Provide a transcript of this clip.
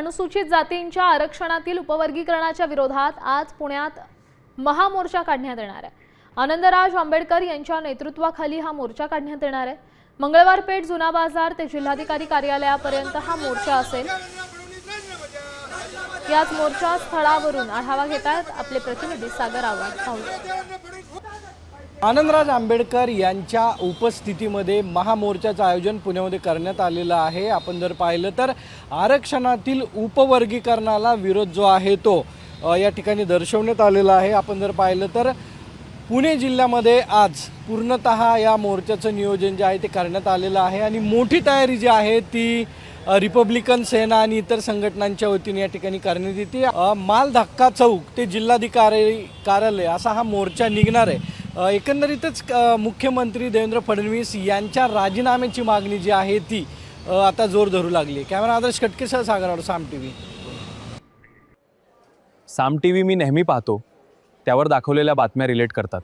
अनुसूचित जातींच्या आरक्षणातील उपवर्गीकरणाच्या विरोधात आज पुण्यात महामोर्चा काढण्यात येणार आहे। आनंदराज आंबेडकर यांच्या नेतृत्वाखाली हा मोर्चा काढण्यात येणार आहे। मंगळवार पेठ जुना बाजार ते जिल्हाधिकारी कार्यालयापर्यंत हा मोर्चा असेल। याच मोर्चा स्थळावरून आढावा घेतात आपले प्रतिनिधी सागर आव्हाड। आनंदराज आंबेडकर यांच्या उपस्थितीमध्ये महामोर्चाचं आयोजन पुण्यामध्ये करण्यात आलेलं आहे। आपण जर पाहिलं तर आरक्षणातील उपवर्गीकरणाला विरोध जो आहे तो या ठिकाणी दर्शवण्यात आलेला आहे। आपण जर पाहिलं तर पुणे जिल्ह्यामध्ये आज पूर्णतः या मोर्चाचं नियोजन जे आहे ते करण्यात आलेलं आहे आणि मोठी तयारी जी आहे ती रिपब्लिकन सेना आणि इतर संघटनांच्या वतीने या ठिकाणी करण्यात येते। मालधक्का चौक ते जिल्हाधिकारी कार्यालय असा हा मोर्चा निघणार आहे। एकंदरीतच मुख्यमंत्री देवेंद्र फडणवीस यांच्या राजीनाम्याची मागणी जी आहे ती आता जोर धरू लागली। कॅमेरा आदर्श खटकेसह सागर साम टीव्ही। साम टीव्ही मी नेहमी पाहतो, त्यावर दाखवलेल्या बातम्या रिलेट करतात।